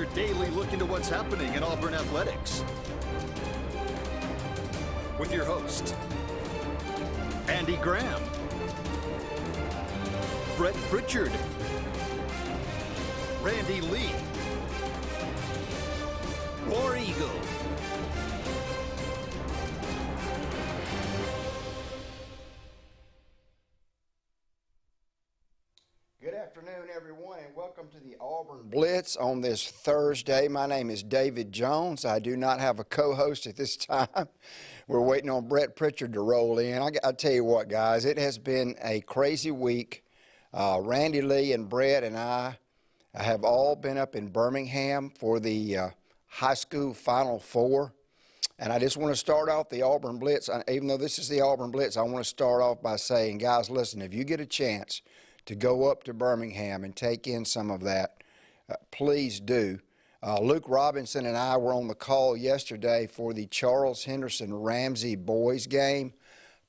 Your daily look into what's happening in Auburn athletics. With your host, Andy Graham, Brett Pritchard, Randy Lee, War Eagle. Good afternoon, everyone, and welcome to the Auburn Blitz on this Thursday. My name is David Jones. I do not have a co-host at this time. We're waiting on Brett Pritchard to roll in. I tell you what, guys, it has been a crazy week. Randy Lee and Brett and I have all been up in Birmingham for the high school Final Four. And I just want to start off the Auburn Blitz. Even though this is the Auburn Blitz, I want to start off by saying, guys, listen, if you get a chance to go up to Birmingham and take in some of that, please do. Luke Robinson and I were on the call yesterday for the Charles Henderson-Ramsey boys game.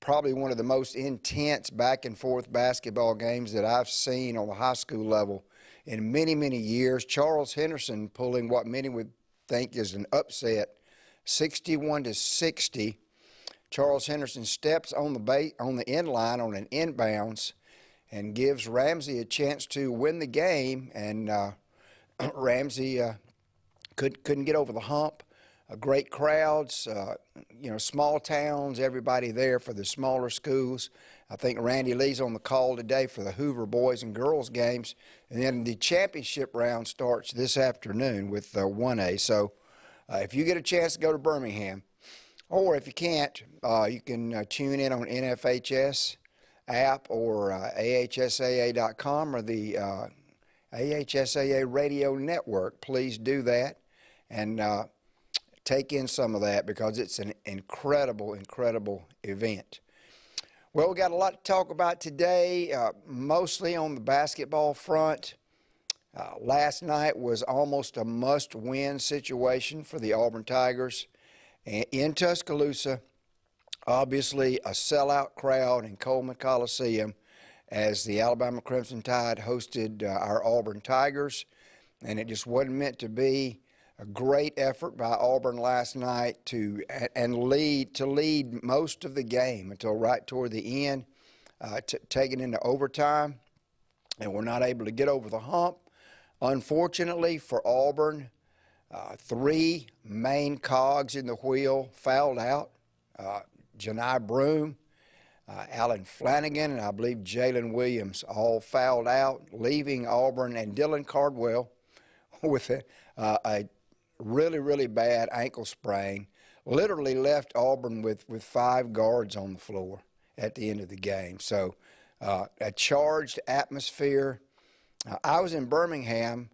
Probably one of the most intense back-and-forth basketball games that I've seen on the high school level in many, many years. Charles Henderson pulling what many would think is an upset, 61-60. Charles Henderson steps on the end line on an inbounds and gives Ramsey a chance to win the game, and Ramsey couldn't get over the hump. Great crowds, small towns, everybody there for the smaller schools. I think Randy Lee's on the call today for the Hoover boys and girls games. And then the championship round starts this afternoon with 1A. So if you get a chance to go to Birmingham, or if you can't, you can tune in on NFHS app or AHSAA.com or the AHSAA radio network. Please do that and take in some of that, because it's an incredible, incredible event. Well, we got a lot to talk about today, mostly on the basketball front. Last night was almost a must-win situation for the Auburn Tigers in Tuscaloosa. Obviously, a sellout crowd in Coleman Coliseum as the Alabama Crimson Tide hosted our Auburn Tigers, and it just wasn't meant to be. A great effort by Auburn last night to lead most of the game until right toward the end, taking into overtime, and we're not able to get over the hump. Unfortunately for Auburn, three main cogs in the wheel fouled out. Janai Broome, Alan Flanagan, and I believe Jalen Williams all fouled out, leaving Auburn and Dylan Cardwell with a really, really bad ankle sprain. Literally left Auburn with five guards on the floor at the end of the game. So a charged atmosphere. I was in Birmingham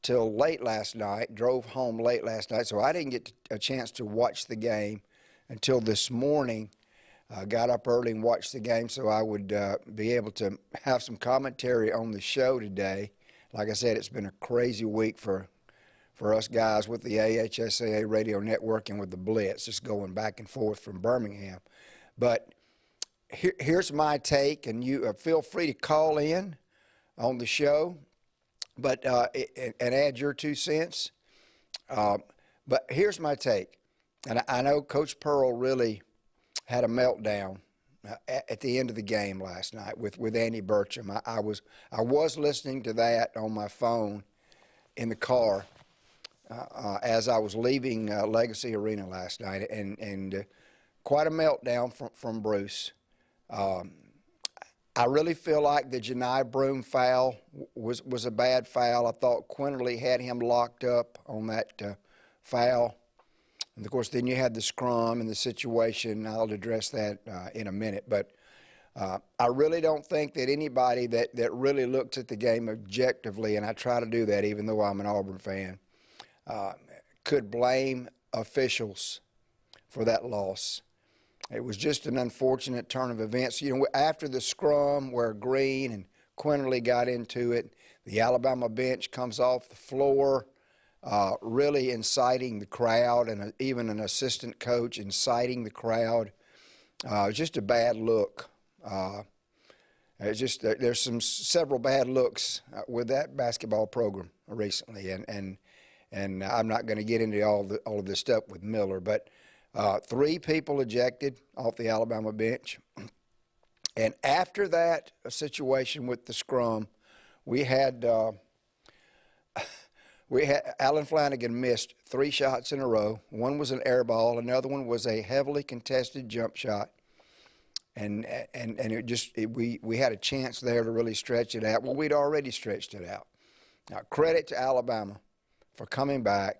till late last night, drove home late last night, so I didn't get a chance to watch the game until this morning. Got up early and watched the game so I would be able to have some commentary on the show today. Like I said, it's been a crazy week for us guys with the AHSAA radio network and with the Blitz, just going back and forth from Birmingham. But here's my take, and you feel free to call in on the show, but and add your 2 cents. But here's my take, and I know Coach Pearl really had a meltdown at the end of the game last night with Andy Burcham. I was listening to that on my phone in the car as I was leaving Legacy Arena last night, and quite a meltdown from Bruce. I really feel like the Janai Broome foul was a bad foul. I thought Quinterly had him locked up on that foul. And, of course, then you had the scrum and the situation. I'll address that in a minute. But I really don't think that anybody that really looks at the game objectively, and I try to do that even though I'm an Auburn fan, could blame officials for that loss. It was just an unfortunate turn of events. You know, after the scrum where Green and Quinterly got into it, the Alabama bench comes off the floor, really inciting the crowd, and even an assistant coach inciting the crowd. Just a bad look. It's just there's several bad looks with that basketball program recently, and I'm not going to get into all of this stuff with Miller, but 3 people ejected off the Alabama bench, and after that situation with the scrum, we had Alan Flanagan missed 3 shots in a row. One was an air ball, another one was a heavily contested jump shot. And we had a chance there to really stretch it out. Well, we'd already stretched it out. Now, credit to Alabama for coming back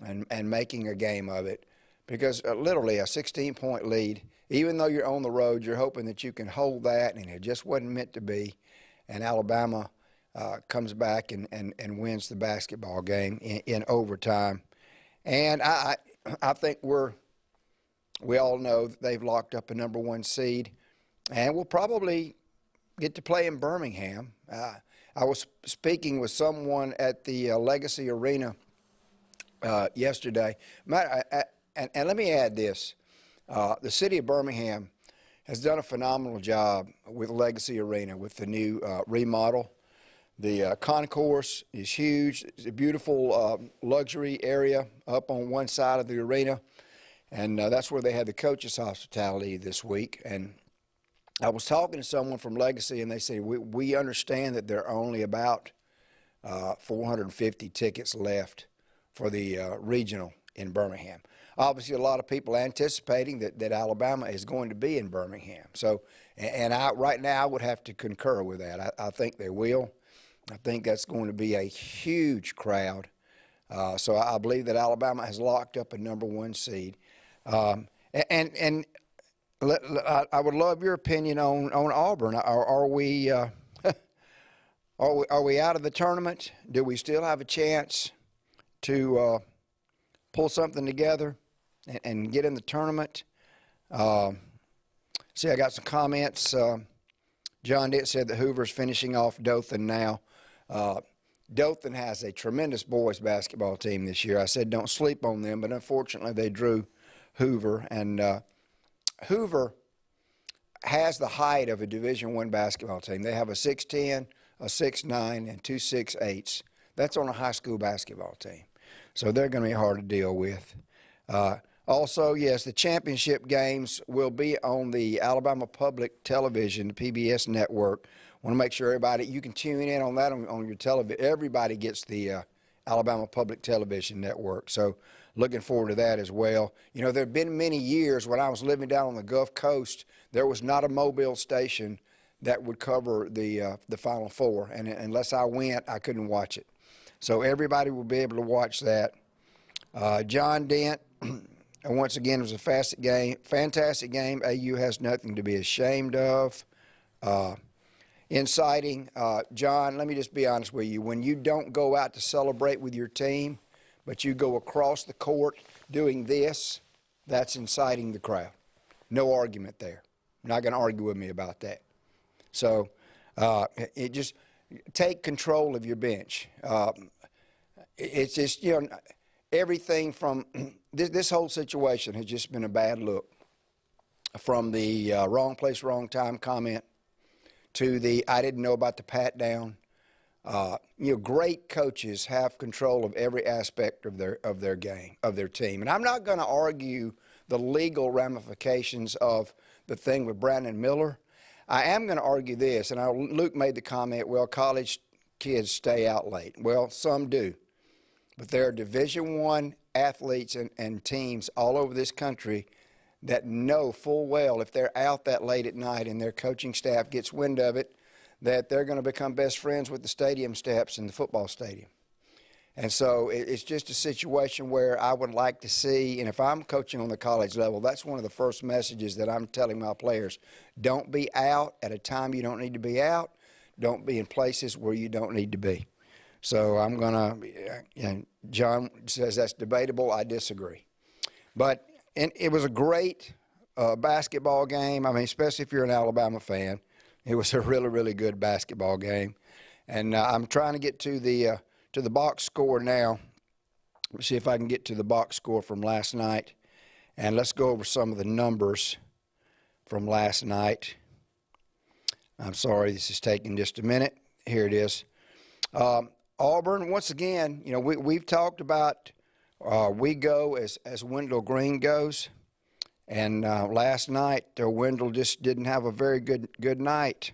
and making a game of it, because literally a 16-point lead, even though you're on the road, you're hoping that you can hold that, and it just wasn't meant to be. And Alabama comes back and wins the basketball game in overtime. And I think we all know that they've locked up a #1 seed, and we'll probably get to play in Birmingham. I was speaking with someone at the Legacy Arena yesterday. And let me add this. The city of Birmingham has done a phenomenal job with Legacy Arena with the new remodel. The concourse is huge. It's a beautiful luxury area up on one side of the arena. And that's where they had the coaches' hospitality this week. And I was talking to someone from Legacy, and they said, we understand that there are only about 450 tickets left for the regional in Birmingham. Obviously, a lot of people anticipating that Alabama is going to be in Birmingham. So, and right now I would have to concur with that. I think they will. I think that's going to be a huge crowd. So I believe that Alabama has locked up a #1 seed. I would love your opinion on Auburn. Are we out of the tournament? Do we still have a chance to pull something together and get in the tournament? See, I got some comments. John Dent said that Hoover's finishing off Dothan now. Dothan has a tremendous boys basketball team this year. I said don't sleep on them, but unfortunately they drew Hoover, and Hoover has the height of a Division I basketball team. They have a 6'10", a 6'9", and 2 6'8". That's on a high school basketball team. So they're going to be hard to deal with. Also, yes, the championship games will be on the Alabama Public Television, the PBS network. I want to make sure everybody, you can tune in on that on your television. Everybody gets the Alabama Public Television network. So looking forward to that as well. You know, there have been many years when I was living down on the Gulf Coast, there was not a Mobile station that would cover the Final Four, and unless I went, I couldn't watch it. So everybody will be able to watch that. John Dent, once again, it was a fantastic game. AU has nothing to be ashamed of. Inciting, John, let me just be honest with you. When you don't go out to celebrate with your team, but you go across the court doing this, that's inciting the crowd. No argument there. You're not going to argue with me about that. So it just take control of your bench. It's just, you know, everything from this whole situation has just been a bad look. From the wrong place, wrong time comment to the I didn't know about the pat down. You know, great coaches have control of every aspect of their game, of their team. And I'm not going to argue the legal ramifications of the thing with Brandon Miller. I am going to argue this, and Luke made the comment, well, college kids stay out late. Well, some do. But there are Division I athletes and teams all over this country that know full well if they're out that late at night and their coaching staff gets wind of it, that they're going to become best friends with the stadium steps in the football stadium. And so it's just a situation where I would like to see, and if I'm coaching on the college level, that's one of the first messages that I'm telling my players. Don't be out at a time you don't need to be out. Don't be in places where you don't need to be. So I'm going to, and John says that's debatable. I disagree. But it was a great basketball game. I mean, especially if you're an Alabama fan. It was a really, really good basketball game. And I'm trying to get to the box score now. Let's see if I can get to the box score from last night. And let's go over some of the numbers from last night. I'm sorry, this is taking just a minute. Here it is. Auburn, once again, you know, we've talked about we go as Wendell Green goes. And last night, Wendell just didn't have a very good night.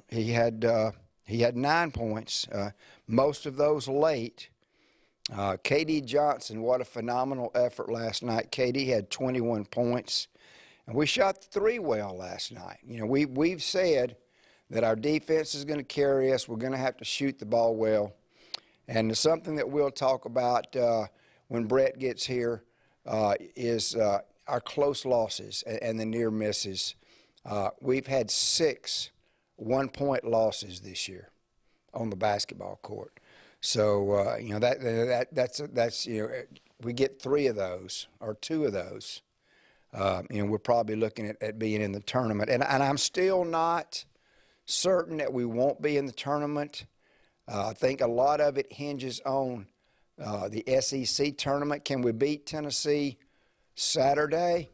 He had 9 points, most of those late. K.D. Johnson, what a phenomenal effort last night. K.D. had 21 points. And we shot the three well last night. You know, we've said that our defense is going to carry us. We're going to have to shoot the ball well. And something that we'll talk about when Brett gets here is our close losses and the near misses. We've had 6 one-point losses this year on the basketball court. So you know that's you know, we get 3 of those or 2 of those. You know, we're probably looking at being in the tournament, and I'm still not certain that we won't be in the tournament. I think a lot of it hinges on the SEC tournament. Can we beat Tennessee Saturday?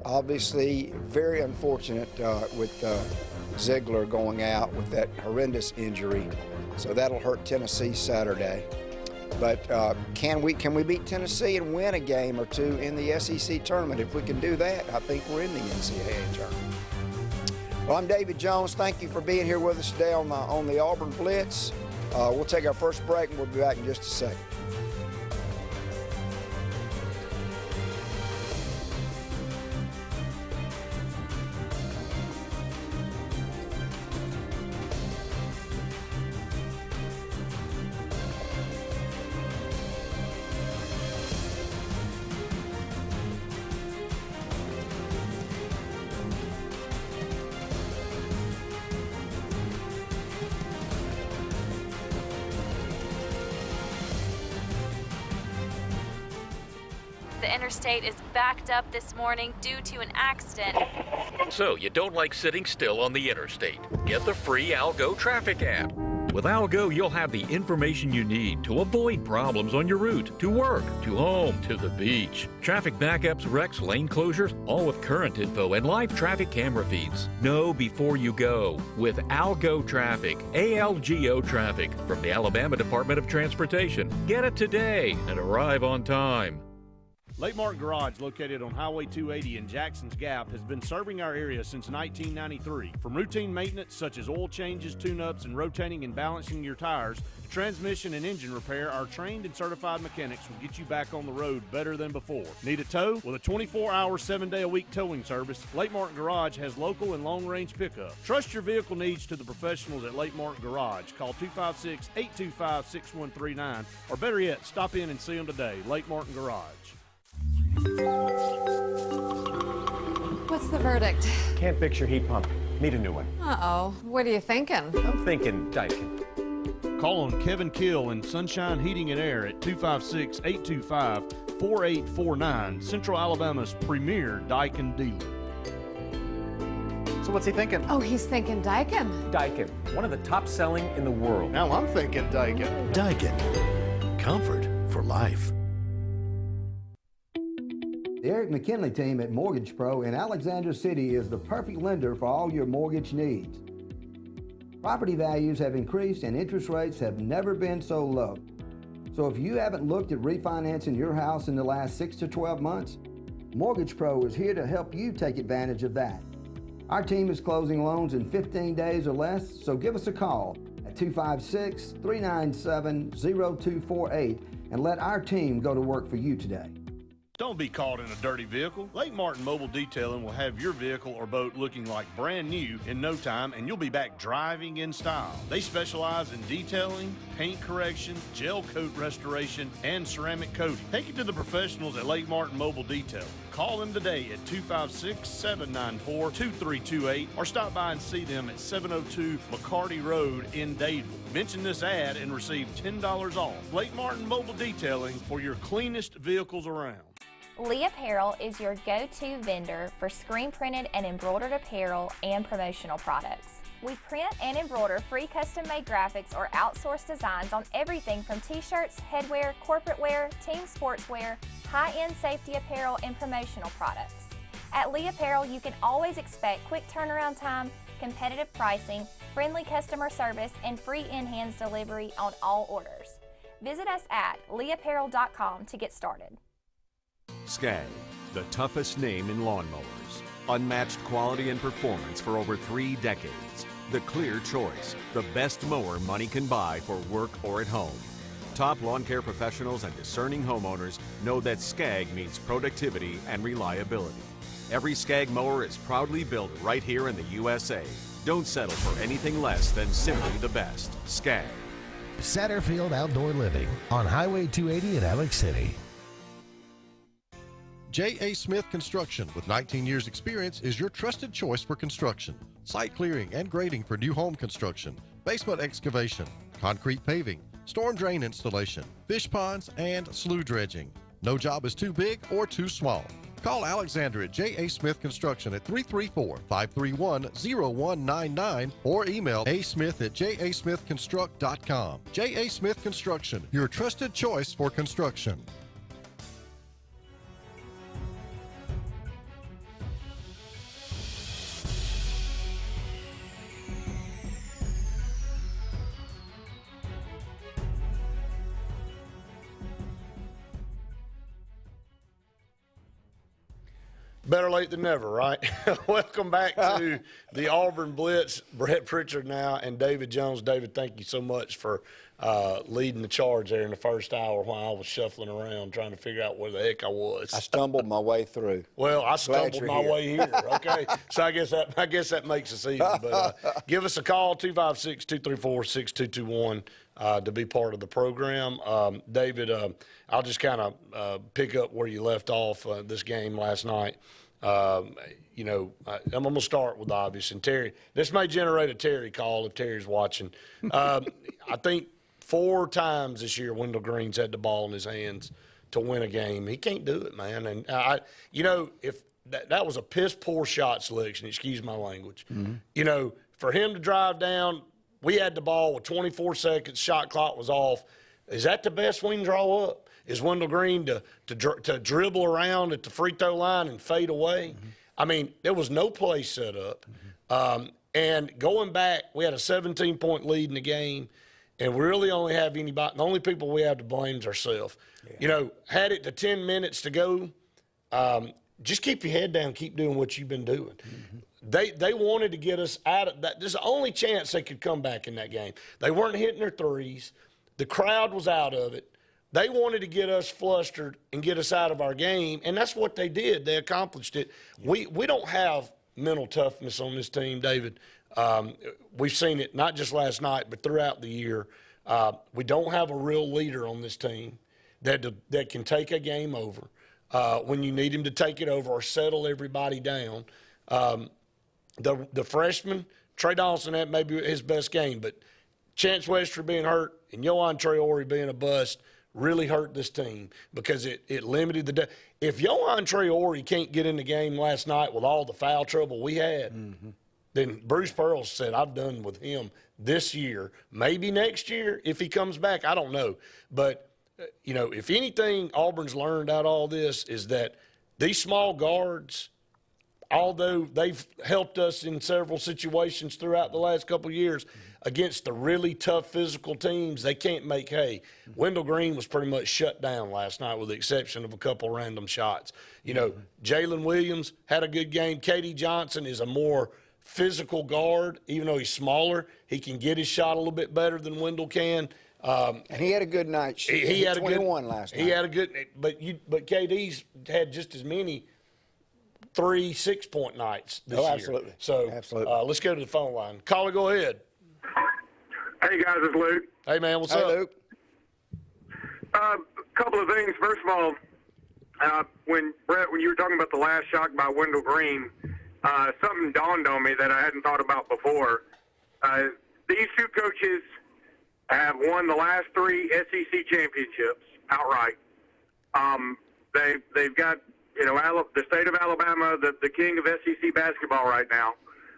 Obviously, very unfortunate with Ziegler going out with that horrendous injury. So that'll hurt Tennessee Saturday. But can we beat Tennessee and win a game or 2 in the SEC tournament? If we can do that, I think we're in the NCAA tournament. Well, I'm David Jones. Thank you for being here with us today on the Auburn Blitz. We'll take our first break, and we'll be back in just a second. The interstate is backed up this morning due to an accident. So you don't like sitting still on the interstate? Get the free Algo traffic app. With Algo, you'll have the information you need to avoid problems on your route, to work, to home, to the beach. Traffic backups, wrecks, lane closures, all with current info and live traffic camera feeds. Know before you go with Algo Traffic, ALGO Traffic from the Alabama Department of Transportation. Get it today and arrive on time. Lake Martin Garage, located on Highway 280 in Jackson's Gap, has been serving our area since 1993. From routine maintenance such as oil changes, tune-ups, and rotating and balancing your tires, to transmission and engine repair, our trained and certified mechanics will get you back on the road better than before. Need a tow? With a 24-hour, 7-day-a-week towing service, Lake Martin Garage has local and long-range pickup. Trust your vehicle needs to the professionals at Lake Martin Garage. Call 256-825-6139, or better yet, stop in and see them today. Lake Martin Garage. What's the verdict? Can't fix your heat pump. Need a new one. Uh-oh. What are you thinking? I'm thinking Daikin. Call on Kevin Kill and Sunshine Heating and Air at 256-825-4849, Central Alabama's premier Daikin dealer. So what's he thinking? Oh, he's thinking Daikin. Daikin, one of the top selling in the world. Now I'm thinking Daikin. Daikin. Comfort for life. The Eric McKinley team at Mortgage Pro in Alexander City is the perfect lender for all your mortgage needs. Property values have increased and interest rates have never been so low. So if you haven't looked at refinancing your house in the last 6 to 12 months, Mortgage Pro is here to help you take advantage of that. Our team is closing loans in 15 days or less, so give us a call at 256-397-0248 and let our team go to work for you today. Don't be caught in a dirty vehicle. Lake Martin Mobile Detailing will have your vehicle or boat looking like brand new in no time, and you'll be back driving in style. They specialize in detailing, paint correction, gel coat restoration, and ceramic coating. Take it to the professionals at Lake Martin Mobile Detailing. Call them today at 256-794-2328 or stop by and see them at 702 McCarty Road in Dadeville. Mention this ad and receive $10 off. Lake Martin Mobile Detailing for your cleanest vehicles around. Lee Apparel is your go-to vendor for screen printed and embroidered apparel and promotional products. We print and embroider free custom-made graphics or outsourced designs on everything from t-shirts, headwear, corporate wear, team sportswear, high-end safety apparel, and promotional products. At Lee Apparel, you can always expect quick turnaround time, competitive pricing, friendly customer service, and free in-hands delivery on all orders. Visit us at leeapparel.com to get started. SCAG, the toughest name in lawnmowers. Unmatched quality and performance for over 3 decades. The clear choice, the best mower money can buy for work or at home. Top lawn care professionals and discerning homeowners know that SCAG means productivity and reliability. Every SCAG mower is proudly built right here in the USA. Don't settle for anything less than simply the best. SCAG. Satterfield Outdoor Living on Highway 280 in Alex City. J.A. Smith Construction, with 19 years experience, is your trusted choice for construction. Site clearing and grading for new home construction, basement excavation, concrete paving, storm drain installation, fish ponds, and slough dredging. No job is too big or too small. Call Alexander at J.A. Smith Construction at 334-531-0199 or email asmith@jasmithconstruct.com. J.A. Smith Construction, your trusted choice for construction. Better late than never, right? Welcome back to the Auburn Blitz. Brett Pritchard now and David Jones. David, thank you so much for leading the charge there in the first hour while I was shuffling around trying to figure out where the heck I was. I stumbled my way through. Well, I stumbled my way here. Okay, so I guess that makes us even. But give us a call, 256-234-6221, to be part of the program. David, I'll just kind of pick up where you left off this game last night. I'm going to start with the obvious. And Terry, this may generate a Terry call if Terry's watching. I think 4 times this year Wendell Green's had the ball in his hands to win a game. He can't do it, man. And, if that was a piss-poor shot selection, excuse my language. Mm-hmm. For him to drive down, we had the ball with 24 seconds, shot clock was off. Is that the best we can draw up? Is Wendell Green to dribble around at the free throw line and fade away? Mm-hmm. I mean, there was no play set up. Mm-hmm. And going back, we had a 17-point lead in the game, and we really only have anybody. The only people we have to blame is ourselves. Yeah. Had it to 10 minutes to go, just keep your head down, keep doing what you've been doing. Mm-hmm. They wanted to get us out of that. This is the only chance they could come back in that game. They weren't hitting their threes. The crowd was out of it. They wanted to get us flustered and get us out of our game, and that's what they did. They accomplished it. We don't have mental toughness on this team, David. We've seen it not just last night, but throughout the year. We don't have a real leader on this team that can take a game over when you need him to take it over or settle everybody down. The freshman, Trey Donaldson, had maybe his best game, but Chance Wester being hurt and Yohan Traore being a bust really hurt this team because it limited the – if Yohan Traore can't get in the game last night with all the foul trouble we had, then Bruce Pearl said, I've done with him this year. Maybe next year if he comes back, I don't know. But, if anything Auburn's learned out of all this is that these small guards – although they've helped us in several situations throughout the last couple of years against the really tough physical teams, they can't make hay. Wendell Green was pretty much shut down last night with the exception of a couple random shots. Jalen Williams had a good game. K.D. Johnson is a more physical guard. Even though he's smaller, he can get his shot a little bit better than Wendell can. And he had a good night. He had 21 last night. He had a good – but K.D.'s had just as many 3 6-point nights this year. Absolutely. So absolutely. Let's go to the phone line. Caller, go ahead. Hey, guys, it's Luke. Hey, man, what's up? Hey, Luke. A couple of things. First of all, when you were talking about the last shot by Wendell Green, something dawned on me that I hadn't thought about before. These 2 coaches have won the last 3 SEC championships outright. They've got the state of Alabama, the king of SEC basketball right now.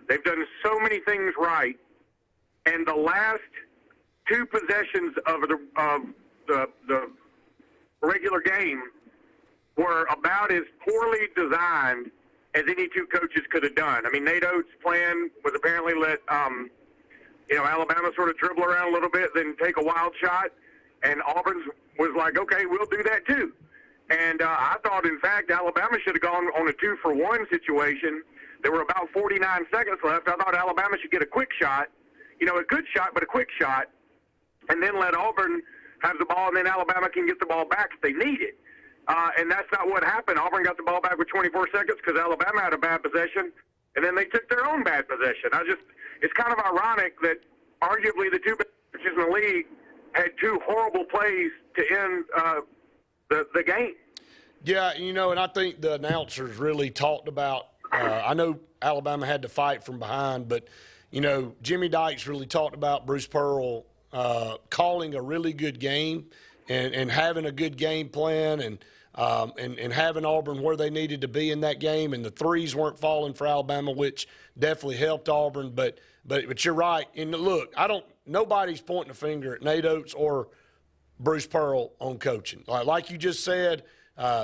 They've done so many things right, and the last 2 possessions of the regular game were about as poorly designed as any two coaches could have done. I mean, Nate Oates' plan was apparently let Alabama sort of dribble around a little bit, then take a wild shot, and Auburn's was like, okay, we'll do that too. And I thought, in fact, Alabama should have gone on a 2-for-1 situation. There were about 49 seconds left. I thought Alabama should get a quick shot, a good shot, but a quick shot, and then let Auburn have the ball, and then Alabama can get the ball back if they need it. And that's not what happened. Auburn got the ball back with 24 seconds because Alabama had a bad possession, and then they took their own bad possession. It's kind of ironic that arguably the two best coaches in the league had two horrible plays to end the game. Yeah, and I think the announcers really talked about I know Alabama had to fight from behind, but, Jimmy Dykes really talked about Bruce Pearl calling a really good game and having a good game plan and having Auburn where they needed to be in that game. And the threes weren't falling for Alabama, which definitely helped Auburn. But you're right. And look, nobody's pointing a finger at Nate Oates or Bruce Pearl on coaching. Like you just said,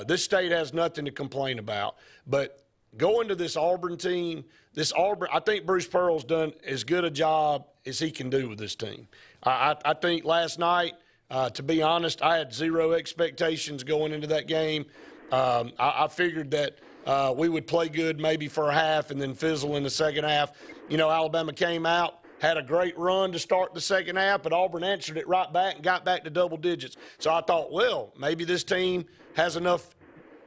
this state has nothing to complain about. But going to this Auburn team, I think Bruce Pearl's done as good a job as he can do with this team. I think last night, to be honest, I had zero expectations going into that game. I figured that we would play good maybe for a half and then fizzle in the second half. Alabama came out, had a great run to start the second half, but Auburn answered it right back and got back to double digits. So I thought, well, maybe this team has enough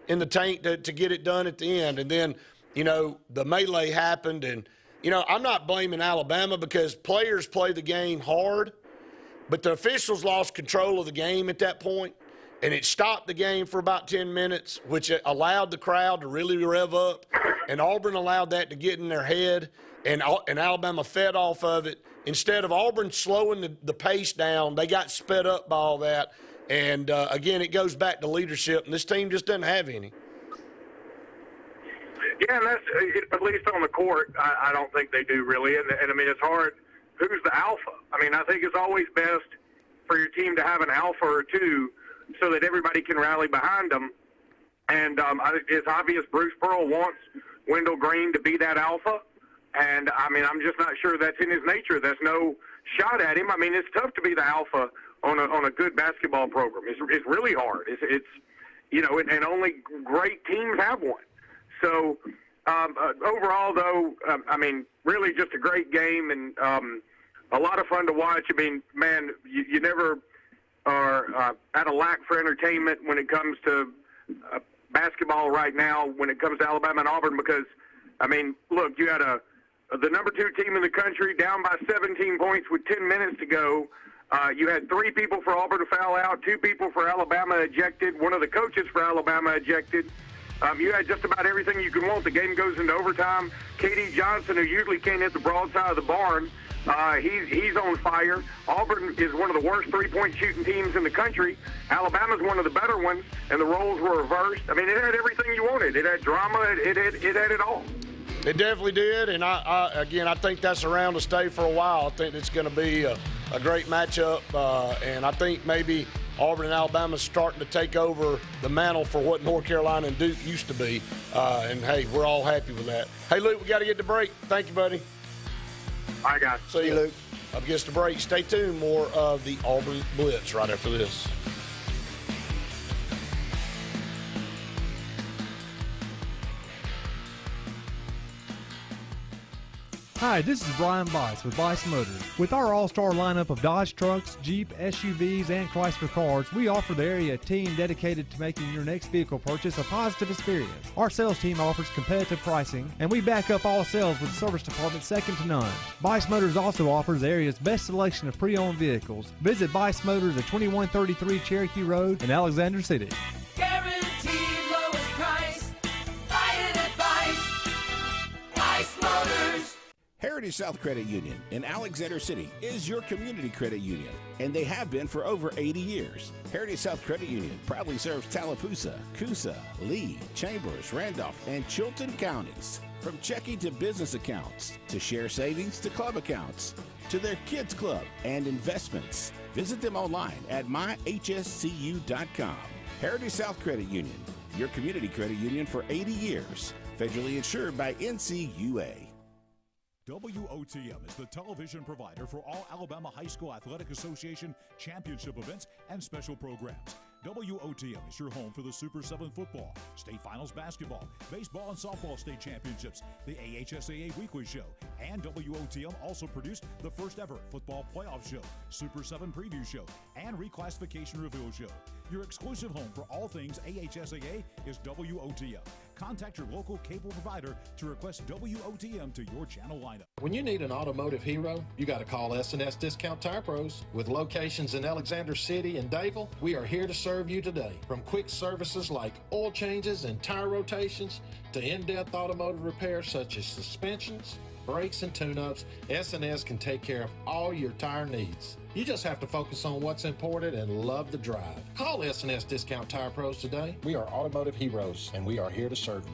in the tank to get it done at the end. And then, the melee happened. And, I'm not blaming Alabama because players play the game hard, but the officials lost control of the game at that point, and it stopped the game for about 10 minutes, which allowed the crowd to really rev up, and Auburn allowed that to get in their head, and Alabama fed off of it. Instead of Auburn slowing the pace down, they got sped up by all that. And, again, it goes back to leadership, and this team just doesn't have any. Yeah, and that's, at least on the court, I don't think they do really. And I mean, it's hard. Who's the alpha? I mean, I think it's always best for your team to have an alpha or two so that everybody can rally behind them. And it's obvious Bruce Pearl wants Wendell Green to be that alpha. And, I mean, I'm just not sure that's in his nature. There's no shot at him. I mean, it's tough to be the alpha on a good basketball program. It's really hard. It's and only great teams have one. So, overall, though, I mean, really just a great game and a lot of fun to watch. I mean, man, you never are at a lack for entertainment when it comes to basketball right now, when it comes to Alabama and Auburn, because, I mean, look, you had the number 2 team in the country down by 17 points with 10 minutes to go. You had 3 people for Auburn to foul out, 2 people for Alabama ejected, one of the coaches for Alabama ejected. You had just about everything you could want. The game goes into overtime. K.D. Johnson, who usually can't hit the broadside of the barn, he's on fire. Auburn is one of the worst three-point shooting teams in the country. Alabama's one of the better ones, and the roles were reversed. I mean, it had everything you wanted. It had drama. It had it all. It definitely did, and I think that's around to stay for a while. I think it's going to be a great matchup, and I think maybe Auburn and Alabama is starting to take over the mantle for what North Carolina and Duke used to be, and, hey, we're all happy with that. Hey, Luke, we got to get to break. Thank you, buddy. All right, guys. See you, Luke. Up against the break. Stay tuned. More of the Auburn Blitz right after this. Hi, this is Brian Bice with Bice Motors. With our all-star lineup of Dodge trucks, Jeep, SUVs, and Chrysler cars, we offer the area a team dedicated to making your next vehicle purchase a positive experience. Our sales team offers competitive pricing, and we back up all sales with a service department second to none. Bice Motors also offers the area's best selection of pre-owned vehicles. Visit Bice Motors at 2133 Cherokee Road in Alexander City. Guaranteed lowest price. Buy it at Bice Motors. Heritage South Credit Union in Alexander City is your community credit union, and they have been for over 80 years. Heritage South Credit Union proudly serves Tallapoosa, Coosa, Lee, Chambers, Randolph, and Chilton counties. From checking to business accounts, to share savings to club accounts, to their kids club and investments. Visit them online at myhscu.com. Heritage South Credit Union, your community credit union for 80 years. Federally insured by NCUA. WOTM is the television provider for all Alabama High School Athletic Association championship events and special programs. WOTM is your home for the Super 7 football, state finals basketball, baseball and softball state championships, the AHSAA weekly show, and WOTM also produced the first ever football playoff show, Super 7 preview show, and reclassification reveal show. Your exclusive home for all things AHSAA is WOTM. Contact your local cable provider to request WOTM to your channel lineup. When you need an automotive hero, you got to call S&S Discount Tire Pros. With locations in Alexander City and Dayville, we are here to serve you today. From quick services like oil changes and tire rotations to in-depth automotive repairs such as suspensions, brakes, and tune-ups, S&S can take care of all your tire needs. You just have to focus on what's important and love the drive. Call S&S Discount Tire Pros today. We are automotive heroes, and we are here to serve you.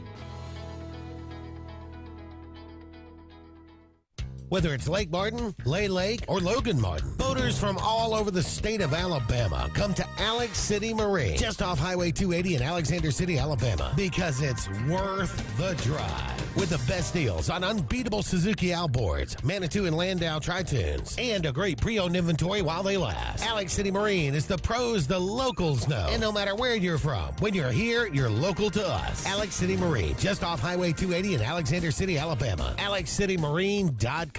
Whether it's Lake Martin, Lay Lake, or Logan Martin, boaters from all over the state of Alabama come to Alex City Marine, just off Highway 280 in Alexander City, Alabama, because it's worth the drive. With the best deals on unbeatable Suzuki outboards, Manitou and Landau Tritoons, and a great pre-owned inventory while they last. Alex City Marine is the pros the locals know. And no matter where you're from, when you're here, you're local to us. Alex City Marine, just off Highway 280 in Alexander City, Alabama. AlexCityMarine.com.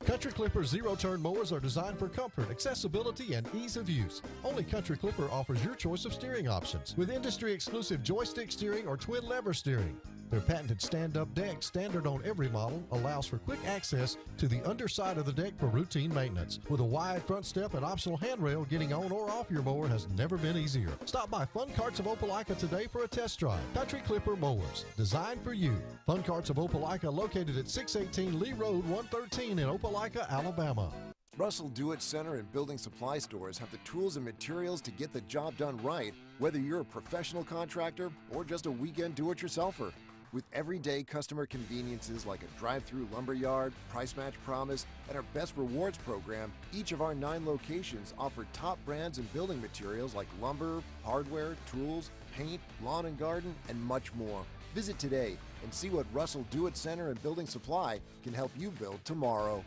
Country Clipper zero-turn mowers are designed for comfort, accessibility, and ease of use. Only Country Clipper offers your choice of steering options with industry-exclusive joystick steering or twin lever steering. Their patented stand-up deck, standard on every model, allows for quick access to the underside of the deck for routine maintenance. With a wide front step and optional handrail, getting on or off your mower has never been easier. Stop by Fun Carts of Opelika today for a test drive. Country Clipper mowers, designed for you. Fun Carts of Opelika, located at 618 Lee Road, 113 in Opelika, Alabama. Russell Do-It Center and building supply stores have the tools and materials to get the job done right, whether you're a professional contractor or just a weekend do-it-yourselfer. With everyday customer conveniences like a drive-through lumberyard, price match promise, and our Best Rewards program, each of our 9 locations offer top brands and building materials like lumber, hardware, tools, paint, lawn and garden, and much more. Visit today and see what Russell Do-It Center and Building Supply can help you build tomorrow.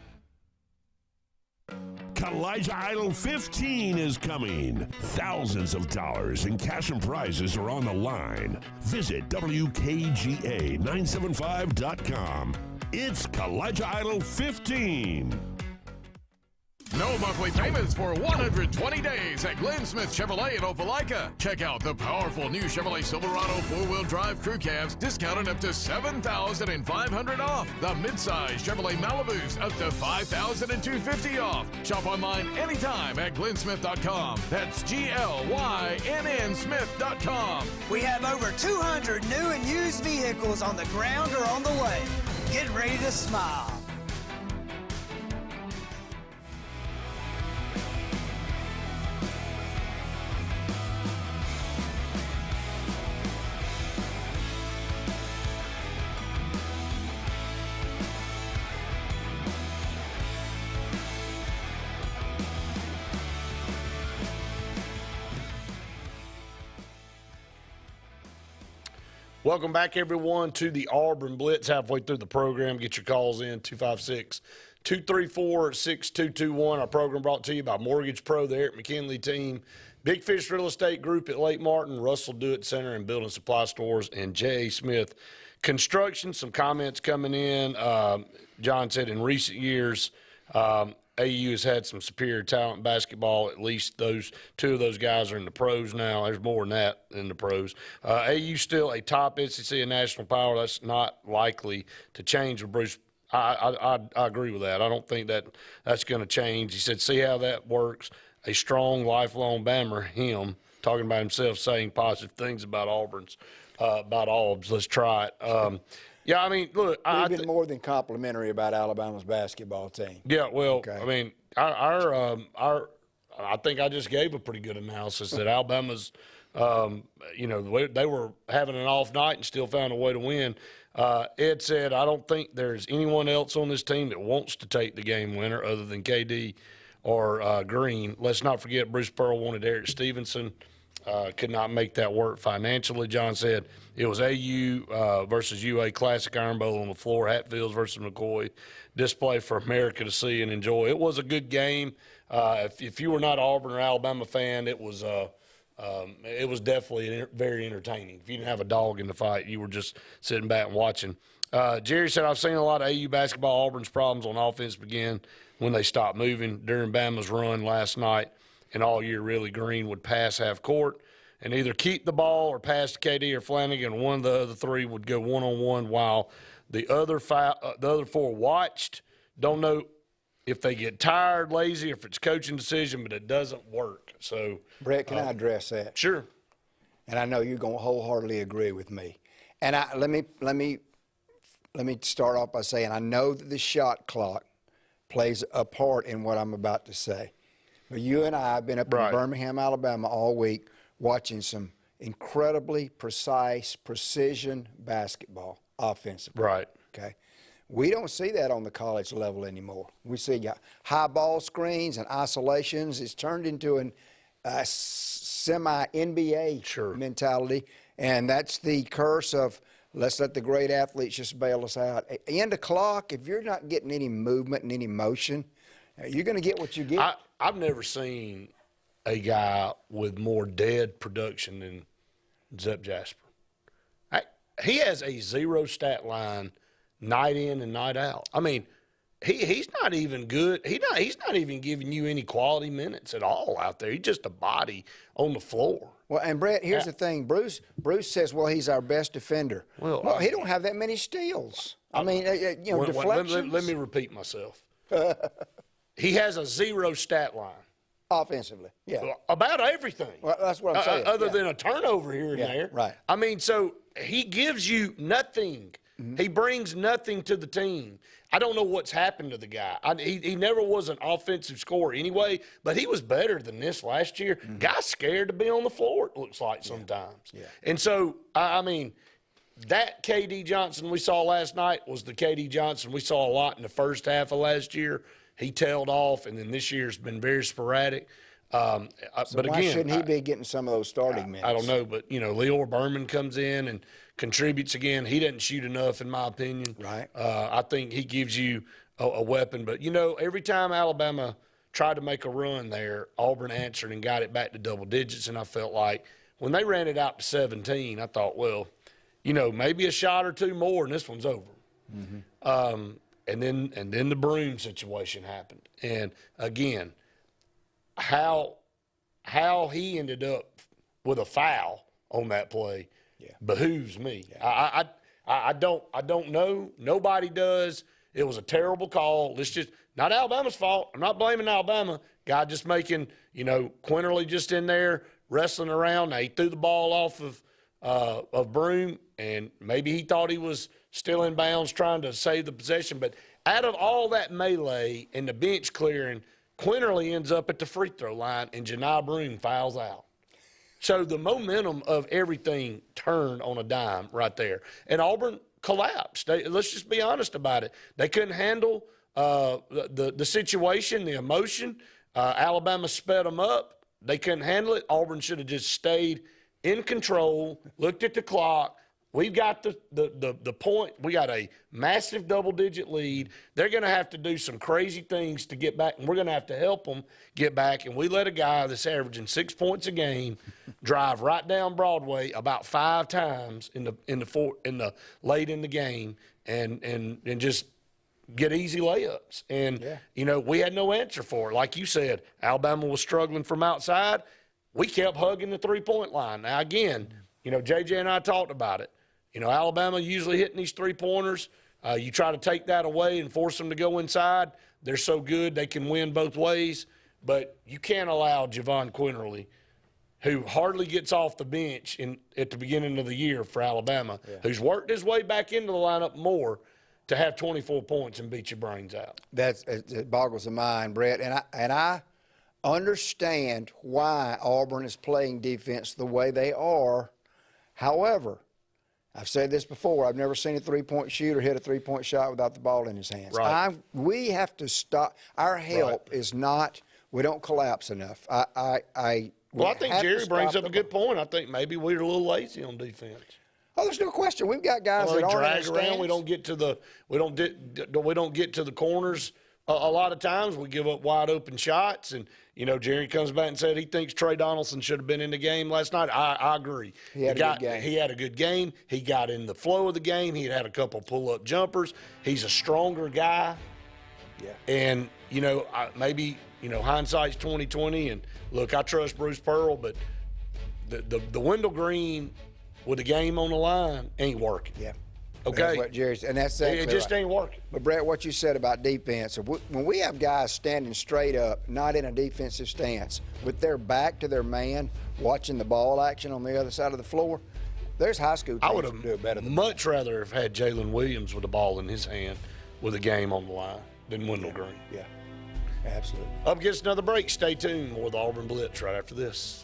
Kalijah Idol 15 is coming. Thousands of dollars in cash and prizes are on the line. Visit WKGA975.com. It's Kalijah Idol 15. No monthly payments for 120 days at Glenn Smith Chevrolet in Opelika. Check out the powerful new Chevrolet Silverado 4-wheel drive crew cabs discounted up to $7,500 off. The midsize Chevrolet Malibus up to $5,250 off. Shop online anytime at glennsmith.com. That's GLYNN Smith.com. We have over 200 new and used vehicles on the ground or on the way. Get ready to smile. Welcome back, everyone, to the Auburn Blitz. Halfway through the program, get your calls in, 256-234-6221. Our program brought to you by Mortgage Pro, the Eric McKinley team, Big Fish Real Estate Group at Lake Martin, Russell Do-It Center and Building Supply Stores, and J.A. Smith Construction. Some comments coming in. John said in recent years, AU has had some superior talent in basketball. At least those 2 of those guys are in the pros now. There's more than that in the pros. AU still a top SEC and national power. That's not likely to change with Bruce. I agree with that. I don't think that's going to change. He said, see how that works. A strong, lifelong Bammer, him, talking about himself, saying positive things about Auburn's, about Aubs. Let's try it. Yeah, I mean, look. We've been more than complimentary about Alabama's basketball team. Yeah, well, okay. I mean, I think I just gave a pretty good analysis that Alabama's, they were having an off night and still found a way to win. Ed said, I don't think there's anyone else on this team that wants to take the game winner other than KD or Green. Let's not forget Bruce Pearl wanted Eric Stevenson. could not make that work financially. John said it was AU versus UA Classic Iron Bowl on the floor, Hatfields versus McCoy, display for America to see and enjoy. It was a good game. If you were not an Auburn or Alabama fan, it was definitely very entertaining. If you didn't have a dog in the fight, you were just sitting back and watching. Jerry said, I've seen a lot of AU basketball. Auburn's problems on offense began when they stopped moving. During Bama's run last night and all year, really, Green would pass half court and either keep the ball or pass to KD or Flanagan. One of the other three would go one-on-one while the other four watched. Don't know if they get tired, lazy, if it's coaching decision, but it doesn't work. So, Brett, can I address that? Sure. And I know you're going to wholeheartedly agree with me. And let me start off by saying I know that the shot clock plays a part in what I'm about to say. But you and I have been up in Birmingham, Alabama all week watching some incredibly precision basketball offensively. Right. Okay. We don't see that on the college level anymore. We see high ball screens and isolations. It's turned into a semi-NBA mentality, and that's the curse of let's let the great athletes just bail us out. End of clock, if you're not getting any movement and any motion, you're going to get what you get. I've never seen a guy with more dead production than Zep Jasper. He has a zero stat line night in and night out. I mean, he's not even good. He's not even giving you any quality minutes at all out there. He's just a body on the floor. Well, and Brett, here's the thing. Bruce says, well, he's our best defender. Well, he don't have that many steals. I mean, deflections. Let me repeat myself. He has a zero stat line. Offensively, yeah. About everything. Well, that's what I'm saying. Other than a turnover here and there. Right. I mean, so he gives you nothing. Mm-hmm. He brings nothing to the team. I don't know what's happened to the guy. He never was an offensive scorer anyway, but he was better than this last year. Mm-hmm. Guy's scared to be on the floor, it looks like sometimes. Yeah. And so, I mean, that KD Johnson we saw last night was the KD Johnson we saw a lot in the first half of last year. He tailed off, and then this year's been very sporadic. So but why again, shouldn't he be getting some of those starting minutes? I don't know, but, Leor Berman comes in and contributes again. He doesn't shoot enough, in my opinion. Right. I think he gives you a weapon. But, every time Alabama tried to make a run there, Auburn answered and got it back to double digits, and I felt like when they ran it out to 17, I thought, well, maybe a shot or two more, and this one's over. Mm-hmm. And then the Broom situation happened. And, again, how he ended up with a foul on that play behooves me. Yeah. I don't know. Nobody does. It was a terrible call. Not Alabama's fault. I'm not blaming Alabama. Guy just making, Quinterly just in there wrestling around. Now, he threw the ball off of Broom, and maybe he thought he was still in bounds trying to save the possession. But out of all that melee and the bench clearing, Quinterly ends up at the free throw line, and Janai Broom fouls out. So the momentum of everything turned on a dime right there. And Auburn collapsed. Let's just be honest about it. They couldn't handle the situation, the emotion. Alabama sped them up. They couldn't handle it. Auburn should have just stayed in control, looked at the clock. We've got the point. We got a massive double-digit lead. They're going to have to do some crazy things to get back, and we're going to have to help them get back. And we let a guy that's averaging 6 points a game drive right down Broadway about 5 times in the late in the game, and just get easy layups. And we had no answer for it. Like you said, Alabama was struggling from outside. We kept hugging the 3-point line. Now again, JJ and I talked about it. Alabama usually hitting these 3-pointers. You try to take that away and force them to go inside. They're so good they can win both ways. But you can't allow Javon Quinterly, who hardly gets off the bench at the beginning of the year for Alabama, who's worked his way back into the lineup more, to have 24 points and beat your brains out. It boggles the mind, Brett. And I understand why Auburn is playing defense the way they are. However, I've said this before, I've never seen a 3-point shooter hit a 3-point shot without the ball in his hands. Right. We have to stop. Our help is not, we don't collapse enough. Well, I think Jerry brings up a good point. I think maybe we're a little lazy on defense. Oh, there's no question. We've got guys that aren't drag in the around. stands. We don't get to the corners. A lot of times we give up wide open shots, and Jerry comes back and said he thinks Trey Donaldson should have been in the game last night. I agree. He had a good game. He had a good game. He got in the flow of the game. He had a couple pull-up jumpers. He's a stronger guy. Yeah. And maybe hindsight's 20/20. And look, I trust Bruce Pearl, but the Wendell Green with the game on the line ain't working. Yeah. Okay. That's what Jerry's, and that's exactly it just right. ain't working. But Brett, what you said about defense, when we have guys standing straight up, not in a defensive stance, with their back to their man, watching the ball action on the other side of the floor, there's high school teams that do it better than much rather have had Jalen Williams with the ball in his hand with a game on the line than Wendell Green. Yeah, absolutely. Up against another break. Stay tuned. More of the Auburn Blitz right after this.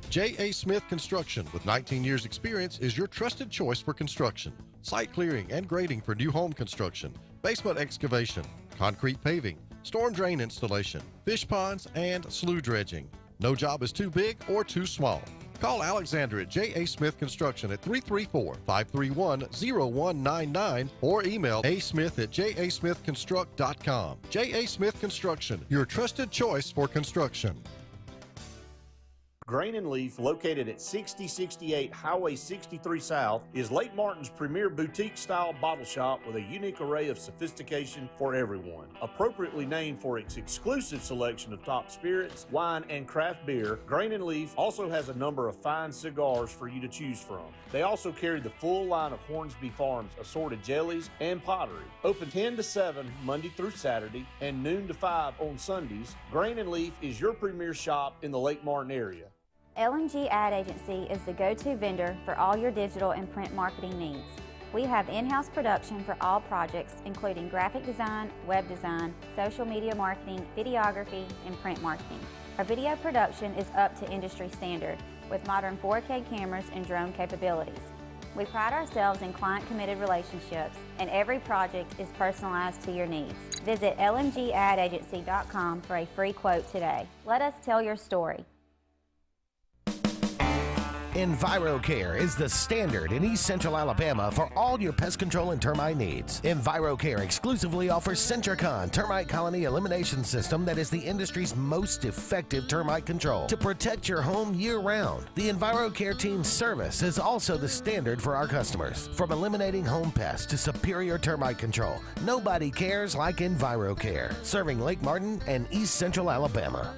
J.A. Smith Construction, with 19 years experience, is your trusted choice for construction. Site clearing and grading for new home construction, basement excavation, concrete paving, storm drain installation, fish ponds, and slough dredging. No job is too big or too small. Call Alexander at J.A. Smith Construction at 334-531-0199 or email asmith@jasmithconstruct.com. J.A. Smith Construction, your trusted choice for construction. Grain and Leaf, located at 6068 Highway 63 South, is Lake Martin's premier boutique-style bottle shop with a unique array of sophistication for everyone. Appropriately named for its exclusive selection of top spirits, wine, and craft beer, Grain and Leaf also has a number of fine cigars for you to choose from. They also carry the full line of Hornsby Farms assorted jellies and pottery. Open 10 to 7 Monday through Saturday and noon to 5 on Sundays, Grain and Leaf is your premier shop in the Lake Martin area. LMG Ad Agency is the go-to vendor for all your digital and print marketing needs. We have in-house production for all projects, including graphic design, web design, social media marketing, videography, and print marketing. Our video production is up to industry standard with modern 4K cameras and drone capabilities. We pride ourselves in client-committed relationships, and every project is personalized to your needs. Visit lmgadagency.com for a free quote today. Let us tell your story. EnviroCare is the standard in East Central Alabama for all your pest control and termite needs. EnviroCare exclusively offers Centricon termite colony elimination system that is the industry's most effective termite control to protect your home year-round. The EnviroCare team's service is also the standard for our customers. From eliminating home pests to superior termite control, nobody cares like EnviroCare, serving Lake Martin and East Central Alabama.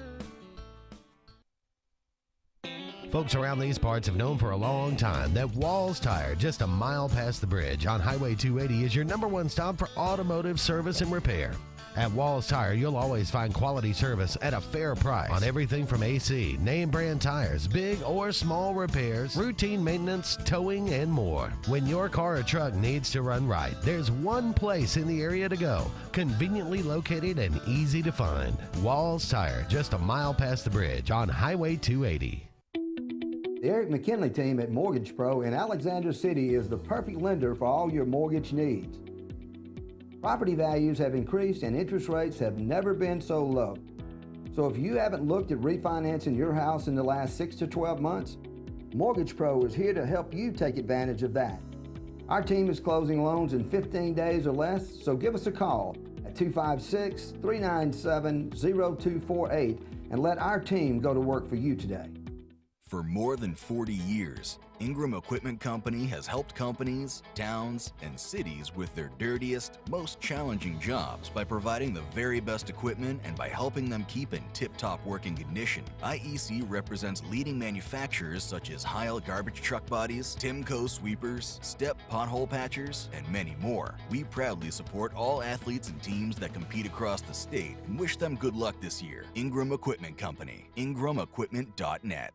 Folks around these parts have known for a long time that Walls Tire, just a mile past the bridge on Highway 280, is your #1 stop for automotive service and repair. At Walls Tire, you'll always find quality service at a fair price on everything from AC, name brand tires, big or small repairs, routine maintenance, towing, and more. When your car or truck needs to run right, there's one place in the area to go, conveniently located and easy to find. Walls Tire, just a mile past the bridge on Highway 280. The Eric McKinley team at Mortgage Pro in Alexander City is the perfect lender for all your mortgage needs. Property values have increased and interest rates have never been so low. So if you haven't looked at refinancing your house in the last 6 to 12 months, Mortgage Pro is here to help you take advantage of that. Our team is closing loans in 15 days or less, so give us a call at 256-397-0248 and let our team go to work for you today. For more than 40 years, Ingram Equipment Company has helped companies, towns, and cities with their dirtiest, most challenging jobs by providing the very best equipment and by helping them keep in tip-top working condition. IEC represents leading manufacturers such as Heil garbage truck bodies, Timco sweepers, Step pothole patchers, and many more. We proudly support all athletes and teams that compete across the state and wish them good luck this year. Ingram Equipment Company, ingramequipment.net.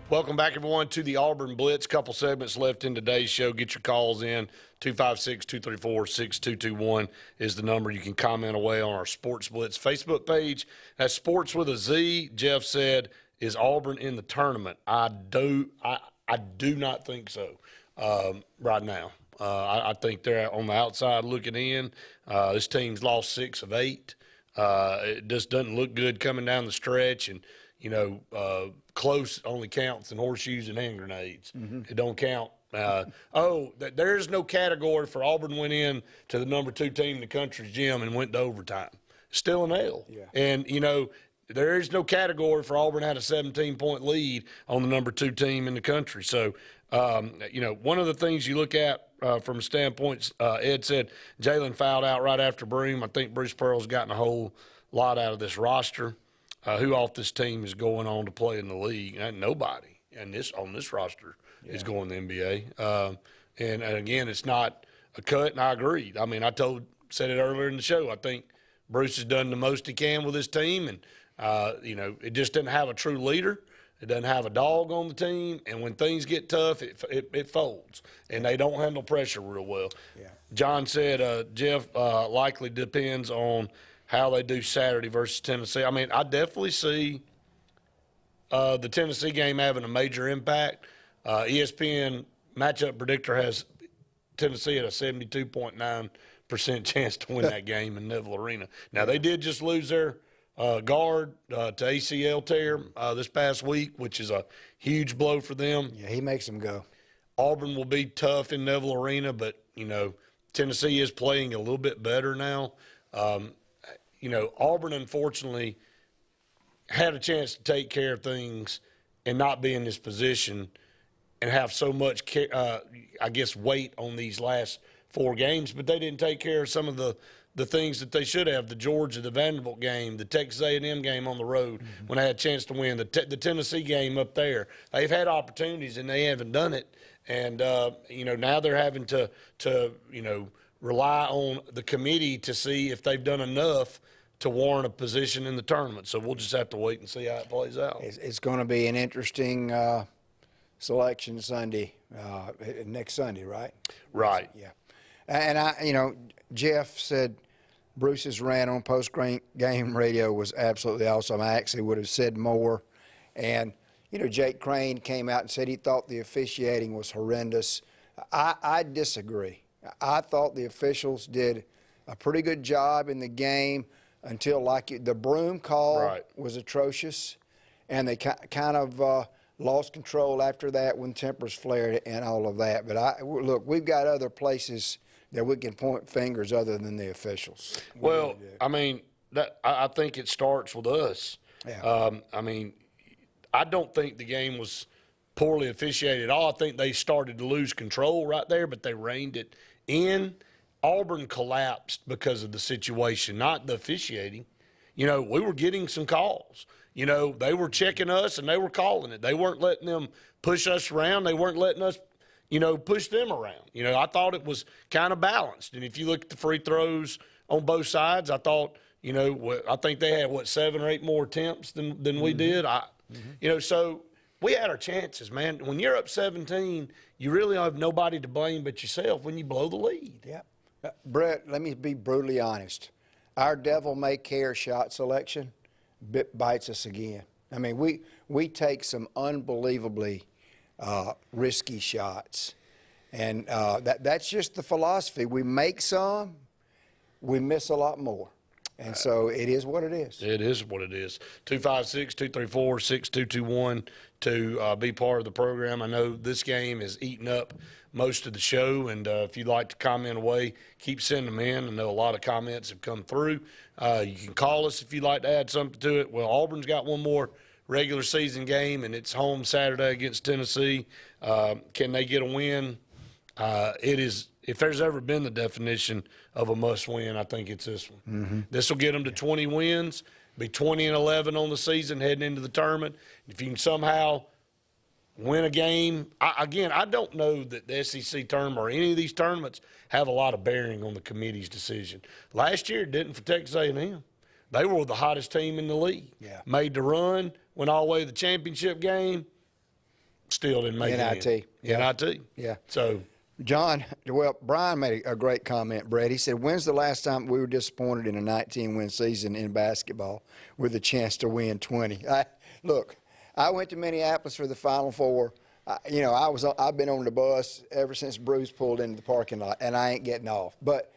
Welcome back, everyone, to the Auburn Blitz. Couple segments left in today's show. Get your calls in. 256-234-6221 is the number. You can comment away on our Sports Blitz Facebook page. That's Sports with a Z. Jeff said, is Auburn in the tournament? I do not think so right now. I think they're on the outside looking in. This team's lost 6 of 8. It just doesn't look good coming down the stretch. And, close only counts in horseshoes and hand grenades. It don't count. There's no category for Auburn went in to the number 2 team in the country's gym and went to overtime. Still an L. Yeah. And, there is no category for Auburn had a 17-point lead on the number 2 team in the country. So, one of the things you look at from a standpoint, Ed said Jalen fouled out right after Broom. I think Bruce Pearl's gotten a whole lot out of this roster. Who off this team is going on to play in the league? Nobody on this roster is going to the NBA. And again, it's not a cut, and I agreed. I mean, said it earlier in the show. I think Bruce has done the most he can with his team, and it just doesn't have a true leader. It doesn't have a dog on the team, and when things get tough, it folds, and they don't handle pressure real well. Yeah. John said, Jeff, likely depends on how they do Saturday versus Tennessee. I mean, I definitely see the Tennessee game having a major impact. ESPN matchup predictor has Tennessee at a 72.9% chance to win that game in Neville Arena. Now, they did just lose their guard to ACL tear this past week, which is a huge blow for them. Yeah, he makes them go. Auburn will be tough in Neville Arena, but, Tennessee is playing a little bit better now. Auburn, unfortunately, had a chance to take care of things and not be in this position and have so much, weight on these last 4 games, but they didn't take care of some of the things that they should have, the Georgia, the Vanderbilt game, the Texas A&M game on the road when they had a chance to win, the Tennessee game up there. They've had opportunities, and they haven't done it. And, now they're having to rely on the committee to see if they've done enough to warrant a position in the tournament. So we'll just have to wait and see how it plays out. It's going to be an interesting selection Sunday, next Sunday, right? Right. Yeah. And Jeff said Bruce's rant on post-game radio was absolutely awesome. I actually would have said more. And, Jake Crane came out and said he thought the officiating was horrendous. I disagree. I thought the officials did a pretty good job in the game until, the Broom call was atrocious, and they kind of lost control after that when tempers flared and all of that. But look, we've got other places that we can point fingers other than the officials. Well, I mean, I think it starts with us. Yeah. I don't think the game was poorly officiated at all. I think they started to lose control right there, but they reined it in. Auburn collapsed because of the situation, not the officiating. We were getting some calls. They were checking us and they were calling it. They weren't letting them push us around. They weren't letting us, push them around. I thought it was kind of balanced. And if you look at the free throws on both sides, I thought, I think they had, 7 or 8 more attempts than we did. So we had our chances, man. When you're up 17, you really have nobody to blame but yourself when you blow the lead. Yeah. Brett, let me be brutally honest. Our devil-may-care shot selection bites us again. I mean, we take some unbelievably risky shots. And that's just the philosophy. We make some, we miss a lot more. And so it is what it is. It is what it is. 256-234-6221 to be part of the program. I know this game is eating up most of the show, and if you'd like to comment away, keep sending them in. I know a lot of comments have come through. You can call us if you'd like to add something to it. Well, Auburn's got one more regular season game, and it's home Saturday against Tennessee. Can they get a win? It is. If there's ever been the definition of a must-win, I think it's this one. This will get them to 20 wins, be 20-11 on the season heading into the tournament. If you can somehow win a game, I don't know that the SEC tournament or any of these tournaments have a lot of bearing on the committee's decision. Last year it didn't for Texas A&M. They were the hottest team in the league. Yeah. Made the run, went all the way to the championship game. Still didn't make NIT. it in. Yeah. NIT. Yeah. So, Brian made a great comment, Brett. He said, when's the last time we were disappointed in a 19-win season in basketball with a chance to win 20? Look, I went to Minneapolis for the Final Four. I've been on the bus ever since Bruce pulled into the parking lot, and I ain't getting off. But,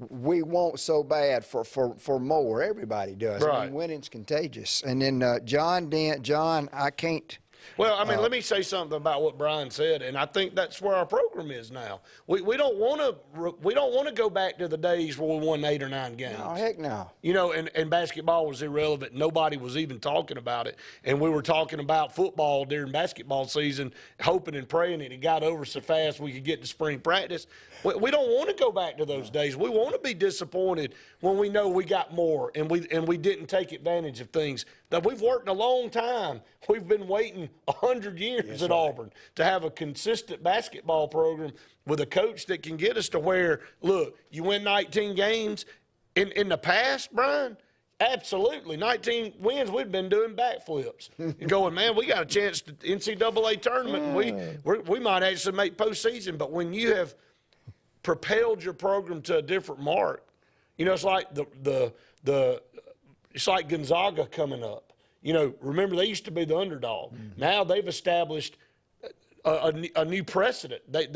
we want so bad for more. Everybody does. Right. I mean, winning's contagious. And then John, I can't. well, I mean, let me say something about what Brian said, and I think that's where our program is now. We don't want to go back to the days where we won 8 or 9 games. No, heck no. And basketball was irrelevant. Nobody was even talking about it. And we were talking about football during basketball season, hoping and praying that it got over so fast we could get to spring practice. We don't want to go back to those days. We want to be disappointed when we know we got more and we didn't take advantage of things. That we've worked a long time. We've been waiting 100 years at Auburn to have a consistent basketball program with a coach that can get us to where, look, you win 19 games. In the past, Brian, absolutely. 19 wins, we've been doing backflips. And going, man, we got a chance to NCAA tournament, and we might actually make postseason. But when you have propelled your program to a different mark, it's like it's like Gonzaga coming up. Remember, they used to be the underdog. Now they've established a new precedent. They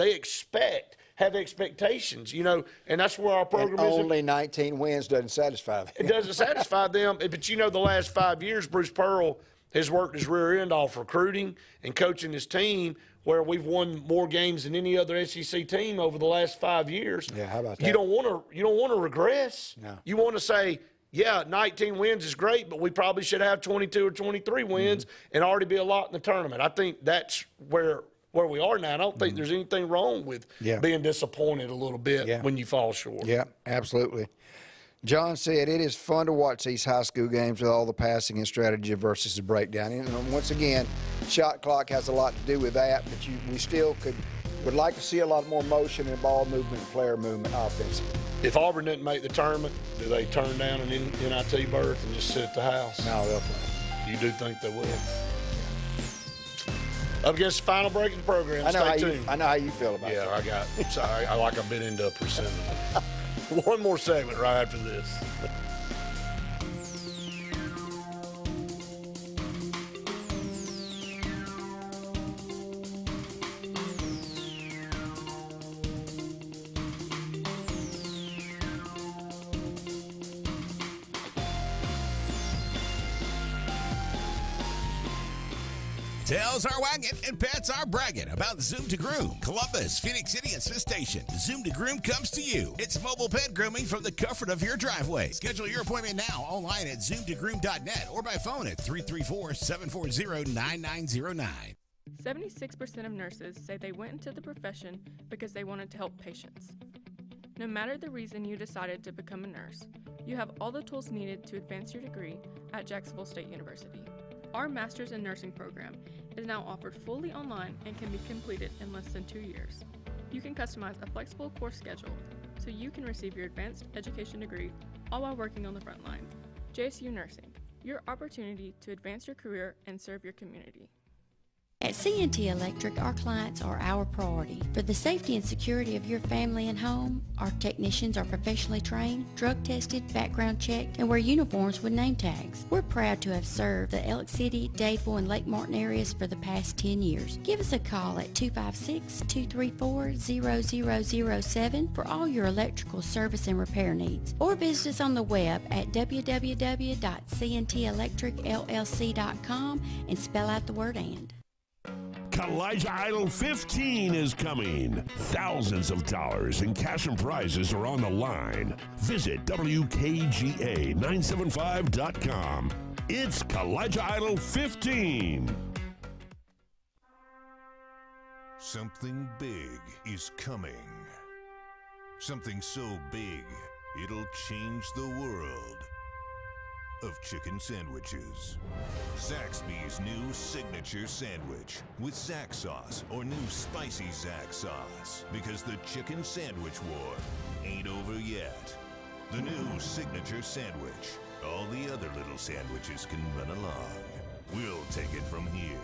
have expectations, and that's where our program is. Only 19 wins doesn't satisfy them. It doesn't satisfy them. But, the last 5 years, Bruce Pearl has worked his rear end off recruiting and coaching his team, where we've won more games than any other SEC team over the last 5 years. Yeah, how about that? You don't want to regress. No. You want to say, yeah, 19 wins is great, but we probably should have 22 or 23 wins and already be a lot in the tournament. I think that's where we are now. I don't think there's anything wrong with being disappointed a little bit when you fall short. Yeah, absolutely. John said, it is fun to watch these high school games with all the passing and strategy versus the breakdown. And once again, shot clock has a lot to do with that, but we still would like to see a lot more motion and ball movement and player movement offensively. If Auburn didn't make the tournament, do they turn down an NIT berth and just sit at the house? No, they'll play. You do think they will? Up against the final break of the program. Stay tuned. I know how you feel about that. Yeah, sorry, I've been into a percentage. One more segment right after this. Tails are wagging and pets are bragging about Zoom to Groom. Columbus, Phoenix City, and Smith Station. Zoom to Groom comes to you. It's mobile pet grooming from the comfort of your driveway. Schedule your appointment now online at zoomtogroom.net or by phone at 334-740-9909. 76% of nurses say they went into the profession because they wanted to help patients. No matter the reason you decided to become a nurse, you have all the tools needed to advance your degree at Jacksonville State University. Our Master's in Nursing program is now offered fully online and can be completed in less than 2 years. You can customize a flexible course schedule so you can receive your advanced education degree all while working on the front line. JSU Nursing, your opportunity to advance your career and serve your community. At C&T Electric, our clients are our priority. For the safety and security of your family and home, our technicians are professionally trained, drug tested, background checked, and wear uniforms with name tags. We're proud to have served the Elk City, Dadeville, and Lake Martin areas for the past 10 years. Give us a call at 256-234-0007 for all your electrical service and repair needs, or visit us on the web at www.cntelectricllc.com and spell out the word "and." Kalijah Idol 15 is coming. Thousands of dollars in cash and prizes are on the line. Visit WKGA975.com. It's Kalijah Idol 15. Something big is coming. Something so big, it'll change the world of chicken sandwiches. Zaxby's new signature sandwich with Zax sauce or new spicy Zax sauce, because the chicken sandwich war ain't over yet. The new signature sandwich. All the other little sandwiches can run along. We'll take it from here.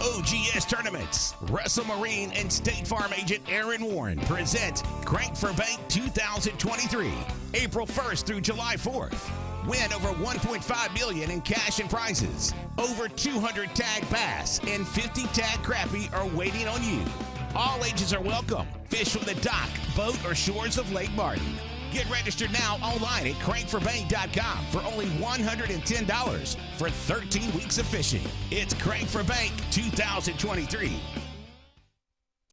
OGS Tournaments. Russell Marine and State Farm agent Aaron Warren presents Crank for Bank 2023, April 1st through July 4th. Win over $1.5 million in cash and prizes. Over 200 tag bass and 50 tag crappie are waiting on you. All ages are welcome. Fish from the dock, boat, or shores of Lake Martin. Get registered now online at crankforbank.com for only $110 for 13 weeks of fishing. It's Crank for Bank 2023.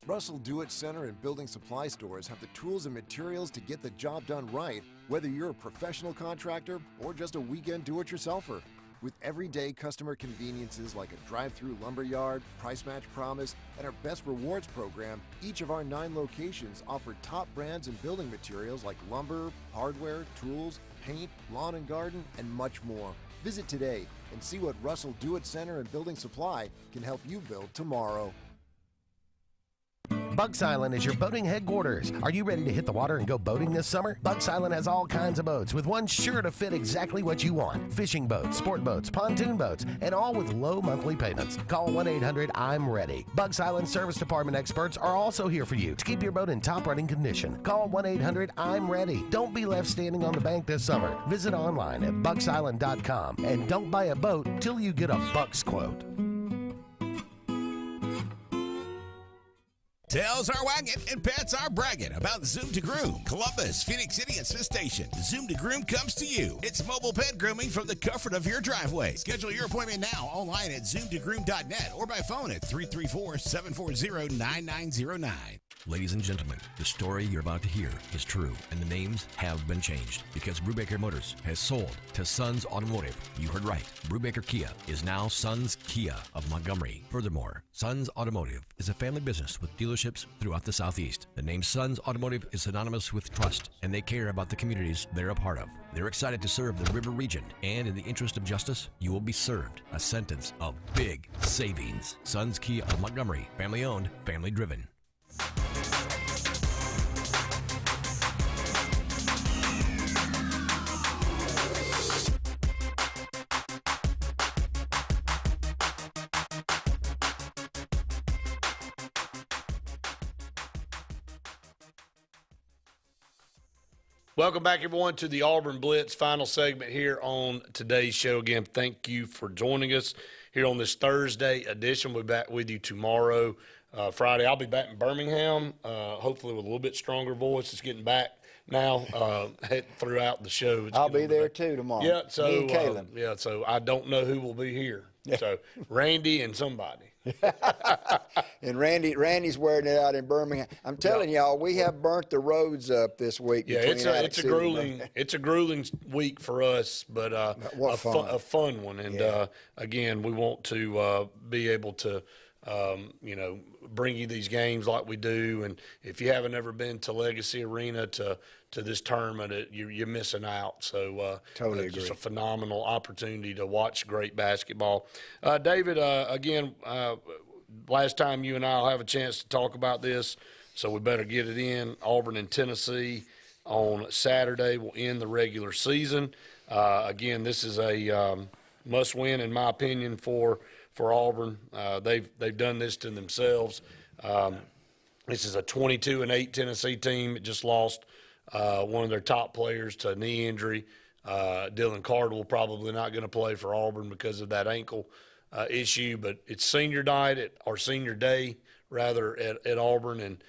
Russell Do-It Center and building supply stores have the tools and materials to get the job done right, whether you're a professional contractor or just a weekend do-it-yourselfer. With everyday customer conveniences like a drive-through lumberyard, price match promise, and our Best Rewards program, each of our 9 locations offer top brands and building materials like lumber, hardware, tools, paint, lawn and garden, and much more. Visit today and see what Russell Do-It Center and Building Supply can help you build tomorrow. Bugs Island is your boating headquarters. Are you ready to hit the water and go boating this summer? Bugs Island has all kinds of boats, with one sure to fit exactly what you want. Fishing boats, sport boats, pontoon boats, and all with low monthly payments. Call 1-800-I'm-READY. Bugs Island Service Department experts are also here for you to keep your boat in top running condition. Call 1-800-I'm-READY. Don't be left standing on the bank this summer. Visit online at bugsisland.com and don't buy a boat till you get a Bugs quote. Tails are wagging and pets are bragging about Zoom to Groom. Columbus, Phoenix City, and Smith Station. Zoom to Groom comes to you. It's mobile pet grooming from the comfort of your driveway. Schedule your appointment now online at zoomtogroom.net or by phone at 334-740-9909. Ladies and gentlemen, the story you're about to hear is true, and the names have been changed because Brubaker Motors has sold to Sons Automotive. You heard right. Brubaker Kia is now Sons Kia of Montgomery. Furthermore, Sons Automotive is a family business with dealerships throughout the Southeast. The name Sons Automotive is synonymous with trust, and they care about the communities they're a part of. They're excited to serve the River region, and in the interest of justice, you will be served a sentence of big savings. Sons Kia of Montgomery, family owned, family driven. Welcome back, everyone, to the Auburn Blitz final segment here on today's show. Again, thank you for joining us here on this Thursday edition. We'll be back with you tomorrow, Friday. I'll be back in Birmingham, hopefully with a little bit stronger voice. It's getting back now throughout the show. I'll be there too tomorrow. Yeah, so me and Kaylin. So I don't know who will be here. So Randy and somebody. And Randy's wearing it out in Birmingham. I'm telling y'all, we have burnt the roads up this week. Yeah, it's a grueling week for us, but a fun one. And again, we want to be able to bring you these games like we do. And if you haven't ever been to Legacy Arena to this tournament, you're missing out. So totally agree. Just a phenomenal opportunity to watch great basketball. David, again, last time you and I will have a chance to talk about this, so we better get it in. Auburn and Tennessee on Saturday will end the regular season. Again, this is a must-win, in my opinion, for Auburn. They've done this to themselves. This is a 22-8 Tennessee team. It just lost one of their top players to a knee injury. Dylan Cardwell probably not going to play for Auburn because of that ankle issue, but it's senior night or senior day rather at Auburn. And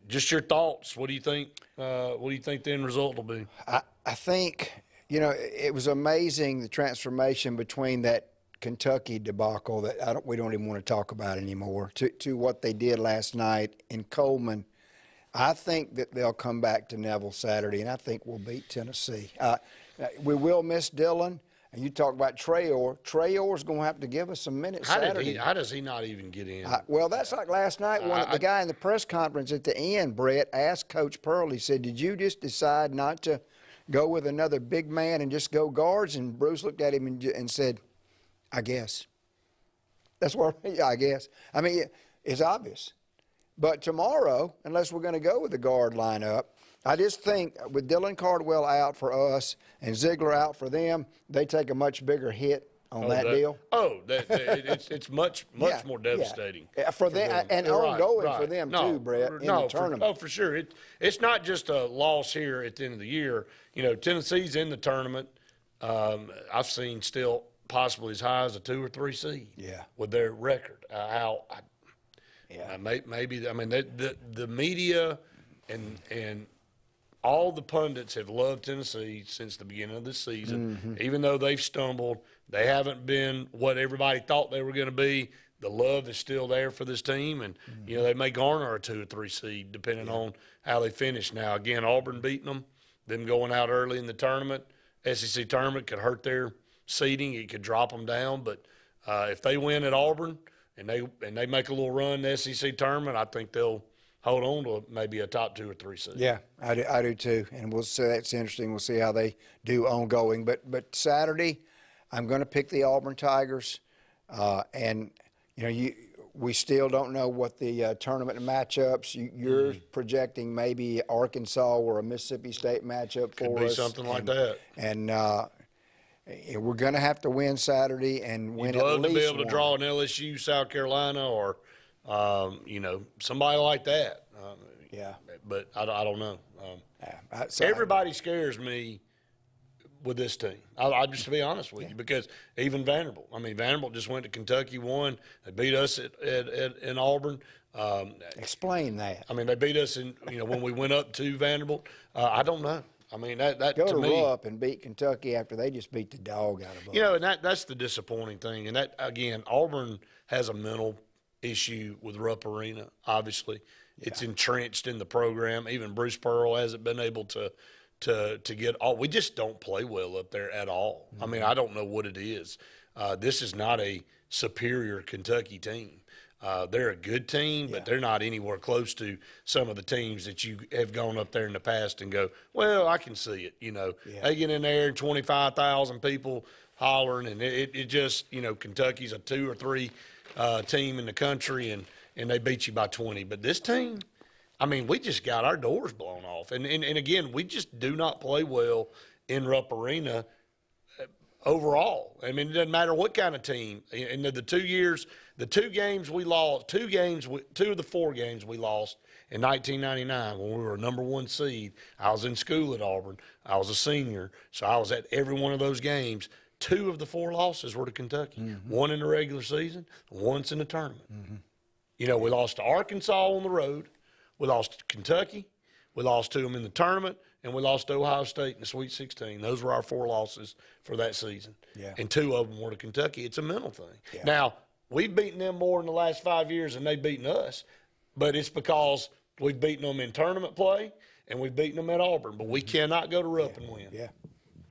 just your thoughts. What do you think? What do you think the end result will be? I think it was amazing, the transformation between that Kentucky debacle that we don't even want to talk about anymore to what they did last night in Coleman. I think that they'll come back to Neville Saturday, and I think we'll beat Tennessee. We will miss Dylan. And you talk about Traore. Traore's going to have to give us some minutes Saturday. How does he not even get in? Well, that's like last night. The guy in the press conference at the end, Brett, asked Coach Pearl, he said, did you just decide not to go with another big man and just go guards? And Bruce looked at him and said, I guess. That's what, I guess. I mean, it's obvious. But tomorrow, unless we're going to go with the guard lineup, I just think with Dylan Cardwell out for us and Ziegler out for them, they take a much bigger hit on that deal? Oh, it's much more devastating for them, and ongoing for them too, Brett. In the tournament. For sure. It's not just a loss here at the end of the year. You know, Tennessee's in the tournament. I've seen still possibly as high as a 2 or 3 seed. Yeah. With their record, maybe. I mean, the media and all the pundits have loved Tennessee since the beginning of this season. Mm-hmm. Even though they've stumbled, they haven't been what everybody thought they were going to be. The love is still there for this team, and you know they may garner a 2 or 3 seed depending on how they finish. Now, again, Auburn beating them going out early in the tournament, SEC tournament could hurt their seeding. It could drop them down, but if they win at Auburn and they make a little run in the SEC tournament, I think they'll hold on to maybe a top 2 or 3 seed. Yeah, I do too, and we'll see. That's interesting. We'll see how they do ongoing. But Saturday, I'm going to pick the Auburn Tigers, and you know we still don't know what the tournament matchups. You're projecting maybe Arkansas or a Mississippi State matchup for us. Could be something like that. And we're going to have to win Saturday and win at least one. You'd love to be able to draw an LSU, South Carolina, or you know, somebody like that. But I don't know. Everybody scares me with this team. I'll just be honest with you, because even Vanderbilt. I mean, Vanderbilt just went to Kentucky, won. They beat us in Auburn. Explain that. I mean, they beat us when we went up to Vanderbilt. I don't know. I mean, that go to to me, Rupp and beat Kentucky after they just beat the dog out of them. You know, and that's the disappointing thing. And that, again, Auburn has a mental issue with Rupp Arena, obviously. It's entrenched in the program. Even Bruce Pearl hasn't been able to get all. We just don't play well up there at all. I mean, I don't know what it is. This is not a superior Kentucky team. They're a good team, but they're not anywhere close to some of the teams that you have gone up there in the past and go, well, I can see it. You know, they get in there and 25,000 people hollering, and it just, you know, Kentucky's a 2 or 3 team in the country, and they beat you by 20. But this team, I mean, we just got our doors blown off. And again, we just do not play well in Rupp Arena overall. I mean, it doesn't matter what kind of team. In the 2 years, the 2 games we lost, 2 of the 4 games we lost in 1999 when we were a number 1 seed. I was in school at Auburn. I was a senior, so I was at every one of those games. 2 of the 4 losses were to Kentucky. 1 in the regular season, once in the tournament. You know, we lost to Arkansas on the road. We lost to Kentucky. We lost to them in the tournament. And we lost to Ohio State in the Sweet 16. Those were our 4 losses for that season. And 2 of them were to Kentucky. It's a mental thing. Now, we've beaten them more in the last 5 years than they've beaten us. But it's because we've beaten them in tournament play and we've beaten them at Auburn. But we cannot go to Rupp and win.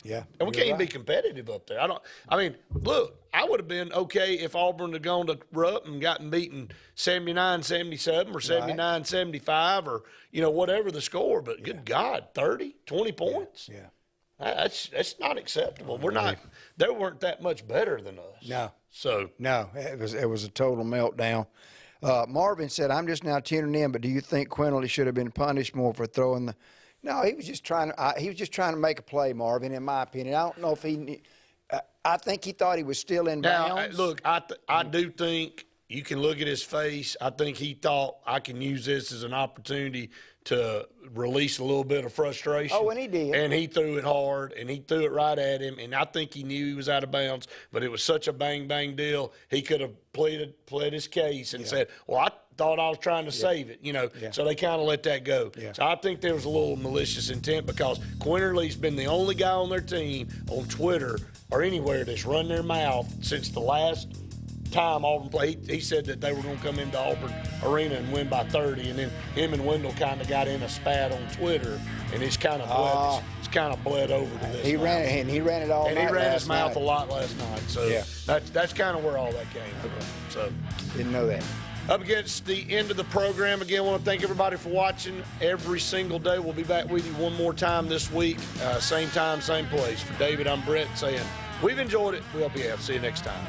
And we can't even be competitive up there. I mean, look, I would have been okay if Auburn had gone to Rupp and gotten beaten 79-77 or 79-75 or, you know, whatever the score. But good God, 30, 20 points? That's not acceptable. They weren't that much better than us. No, it was a total meltdown. Marvin said, I'm just now tuning in, but do you think Quinley should have been punished more for throwing the – No, he was just trying to make a play, Marvin, in my opinion. I don't know if he I think he thought he was still in bounds. Now, look, I do think you can look at his face. I think he thought I can use this as an opportunity to release a little bit of frustration. Oh, and he did. And he threw it hard, and he threw it right at him, and I think he knew he was out of bounds, but it was such a bang-bang deal, he could have pled his case and said, well, I thought I was trying to save it, you know. So they kind of let that go. So I think there was a little malicious intent because Quinterly's been the only guy on their team on Twitter or anywhere that's run their mouth since the last time Auburn played. He said that they were going to come into Auburn Arena and win by 30, and then him and Wendell kind of got in a spat on Twitter, and it's kind of bled over to this. He ran it all night. And he ran his mouth a lot last night. So that's kind of where all that came from. So didn't know that. Up against the end of the program. Again, I want to thank everybody for watching every single day. We'll be back with you one more time this week. Same time, same place. For David, I'm Brett saying we've enjoyed it. We hope you have. See you next time.